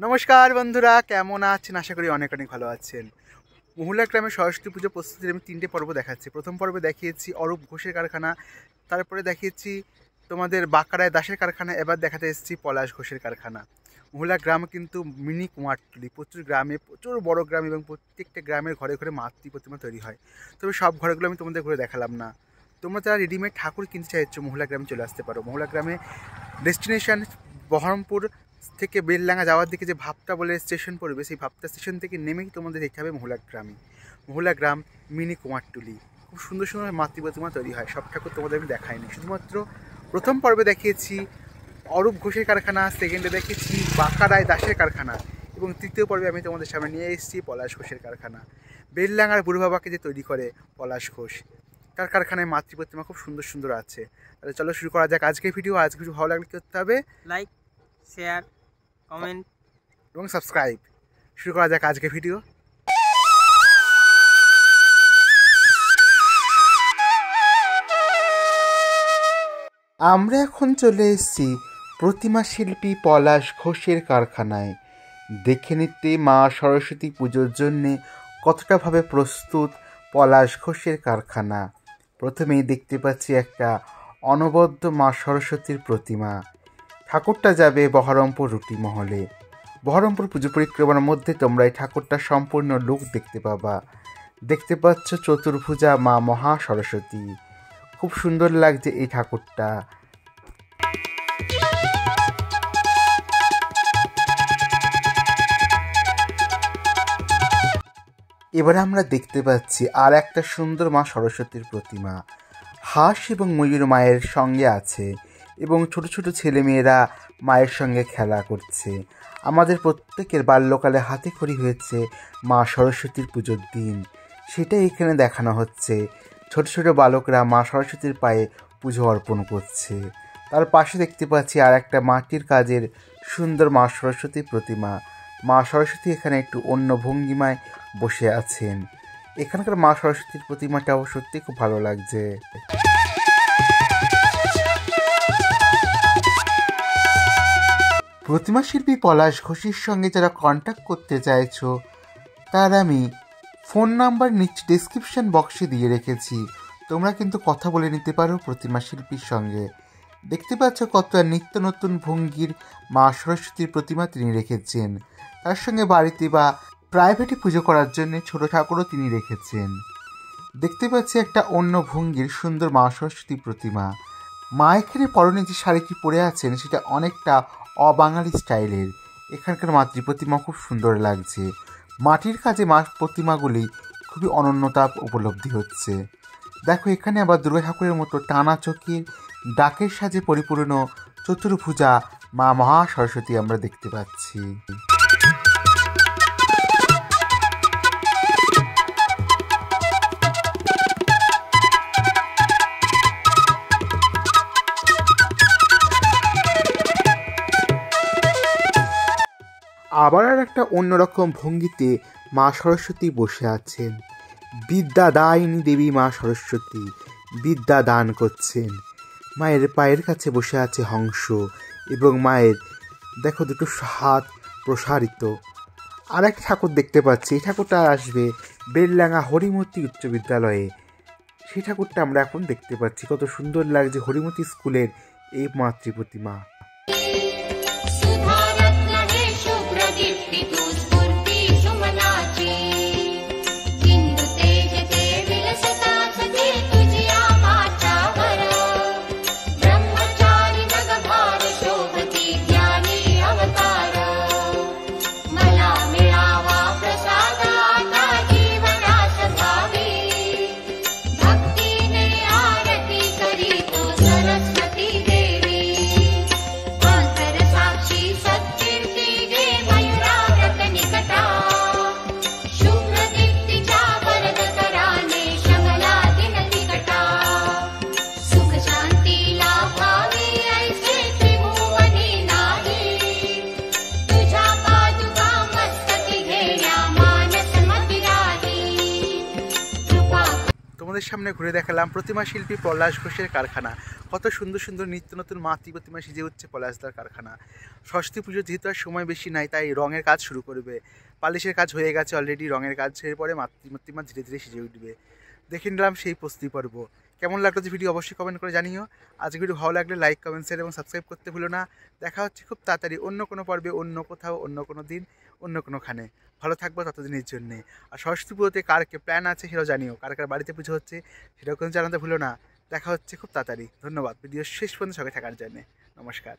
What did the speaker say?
নমস্কার বন্ধুরা, কেমন আছেন? আশা করি অনেক অনেক ভালো আছেন। মহুলা গ্রামে সরস্বতী পুজো প্রস্তুতির আমি 3টে পর্ব দেখাচ্ছি। প্রথম পর্বে দেখিয়েছি অরূপ ঘোষের কারখানা, তারপরে দেখিয়েছি তোমাদের বাঁকড়ায় দাসের কারখানা, এবার দেখাতে এসেছি পলাশ ঘোষের কারখানা। মহুলা গ্রাম কিন্তু মিনি কুমারটুলি, প্রচুর গ্রামে, প্রচুর বড় গ্রাম, এবং প্রত্যেকটা গ্রামের ঘরে ঘরে মাতৃ প্রতিমা তৈরি হয়। তবে সব ঘরগুলো আমি তোমাদের ঘুরে দেখালাম না। তোমরা যারা রেডিমেড ঠাকুর কিনতে চাইছো, মহুলা গ্রামে চলে আসতে পারো। মহুলা গ্রামে ডেস্টিনেশন বহরমপুর থেকে বেলডাঙ্গা যাওয়ার দিকে যে ভাবটা বলে স্টেশন পড়বে, সেই ভাবটা স্টেশন থেকে নেমেই তোমাদের দেখতে হবে মহুলা গ্রামে। মহুলা গ্রাম মিনি কুমারটুলি, খুব সুন্দর সুন্দর মাতৃ প্রতিমা তৈরি হয়। সব ঠাকুর তোমাদের আমি দেখাইনি, শুধুমাত্র প্রথম পর্বে দেখিয়েছি অরূপ ঘোষের কারখানা, সেকেন্ডে দেখিয়েছি বাঁকড়ায় দাসের কারখানা, এবং তৃতীয় পর্বে আমি তোমাদের সামনে নিয়ে এসেছি পলাশ ঘোষের কারখানা। বেলডাঙ্গার বুড়ো বাবাকে যে তৈরি করে পলাশ ঘোষ, তার কারখানায় মাতৃ প্রতিমা খুব সুন্দর সুন্দর আছে। তাহলে চলো শুরু করা যাক আজকের ভিডিও। আজকে ভিডিও ভালো লাগলে করতে হবে লাইক, শেয়ার, কমেন্ট এবং সাবস্ক্রাইব। শুরু করা যাক আজকের ভিডিও। আমরা এখন চলে এসেছি প্রতিমা শিল্পী পলাশ ঘোষের কারখানায়। দেখে নিতে মা সরস্বতী পুজোর জন্যে কতটাভাবে প্রস্তুত পলাশ ঘোষের কারখানা। প্রথমেই দেখতে পাচ্ছি একটা অনবদ্য মা সরস্বতীর প্রতিমা। ঠাকুরটা যাবে বহরমপুর রুটি মহলে। বহরমপুর পুজো পরিক্রমার মধ্যে তোমরা এই ঠাকুরটার সম্পূর্ণ লুক দেখতে পাবা। দেখতে পাচ্ছ চতুর্ভুজা মা মহা সরস্বতী, খুব সুন্দর লাগছে এই ঠাকুরটা। এবার আমরা দেখতে পাচ্ছি আর একটা সুন্দর মা সরস্বতীর প্রতিমা। হাঁস এবং ময়ূর মায়ের সঙ্গে আছে, এবং ছোট ছোট ছেলেমেয়েরা মায়ের সঙ্গে খেলা করছে। আমাদের প্রত্যেকের বাল্যকালে হাতে খড়ি হয়েছে মা সরস্বতীর পুজোর দিন, সেটাই এখানে দেখানো হচ্ছে। ছোট ছোট বালকরা মা সরস্বতীর পায়ে পুজো অর্পণ করছে। তার পাশে দেখতে পাচ্ছি আর একটা মাটির কাজের সুন্দর মা সরস্বতীর প্রতিমা। মা সরস্বতী এখানে একটু অন্য ভঙ্গিমায় বসে আছেন। এখানকার মা সরস্বতীর প্রতিমাটাও সত্যি খুব ভালো লাগছে। প্রতিমা শিল্পী পলাশ ঘোষের সঙ্গে যারা কন্ট্যাক্ট করতে চাইছো, তার আমি ফোন নাম্বার নিচে ডেসক্রিপশন বক্সে দিয়ে রেখেছি। তোমরা কিন্তু কথা বলে নিতে পারো প্রতিমা শিল্পীর সঙ্গে। দেখতে পাচ্ছ কত নিত্য নতুন ভঙ্গির মা সরস্বতীর প্রতিমা তিনি রেখেছেন। তার সঙ্গে বাড়িতে বা প্রাইভেটে পুজো করার জন্য ছোট ঠাকুরও তিনি রেখেছেন। দেখতে পাচ্ছি একটা অন্য ভঙ্গির সুন্দর মা সরস্বতী প্রতিমা। মা এখানে পরনে যে শাড়িটি পরে আছেন সেটা অনেকটা অবাঙালি স্টাইলের। এখানকার মাতৃ প্রতিমা খুব সুন্দর লাগছে। মাটির কাজে মা প্রতিমাগুলি খুবই অনন্যতা উপলব্ধি হচ্ছে। দেখো এখানে আবার দুর্গা ঠাকুরের মতো টানা চোখের ডাকের সাজে পরিপূর্ণ চতুর্ভুজা মা মহা সরস্বতী আমরা দেখতে পাচ্ছি। আবার আর একটা অন্যরকম ভঙ্গিতে মা সরস্বতী বসে আছেন। বিদ্যা দায়িনী দেবী মা সরস্বতী বিদ্যা দান করছেন। মায়ের পায়ের কাছে বসে আছে হংস, এবং মায়ের দেখো দুটো হাত প্রসারিত। আর একটা ঠাকুর দেখতে পাচ্ছি, এই ঠাকুরটা আসবে বেলডাঙ্গা হরিমতি উচ্চ বিদ্যালয়ে। সেই ঠাকুরটা আমরা এখন দেখতে পাচ্ছি। কত সুন্দর লাগছে হরিমতি স্কুলের এই মাতৃ প্রতিমা। তোমাদের সামনে ঘুরে দেখালাম প্রতিমা শিল্পী পলাশ ঘোষের কারখানা। কত সুন্দর সুন্দর নিত্য নতুন মাতৃ প্রতিমা সেজে উঠছে পলাশদার কারখানা। সরস্বতী পুজো যেহেতু আর সময় বেশি নাই, তাই রঙের কাজ শুরু করবে। পালিশের কাজ হয়ে গেছে অলরেডি, রঙের কাজ শেষের পরে মাতৃ প্রতিমা ধীরে ধীরে সেজে উঠবে। দেখে নিলাম সেই প্রস্তুতি পর্ব। কেমন লাগলো যে ভিডিও অবশ্যই কমেন্ট করে জানিও। আজকে ভিডিও ভালো লাগলে লাইক, কমেন্ট, শেয়ার এবং সাবস্ক্রাইব করতে ভুলো না। দেখা হচ্ছে খুব তাড়াতাড়ি অন্য কোনো পর্বে, অন্য কোথাও, অন্য কোনো দিন, অন্য কোনোখানে। ভালো থাকবো ততদিনের জন্যে। আর সরস্বতী পুজোতে কার কে প্ল্যান আছে সেটাও জানিও, কার কার বাড়িতে পুজো হচ্ছে সেটাও কিন্তু জানাতে ভুলো না। দেখা হচ্ছে খুব তাড়াতাড়ি। ধন্যবাদ ভিডিও শেষ পর্যন্ত সঙ্গে থাকার জন্যে। নমস্কার।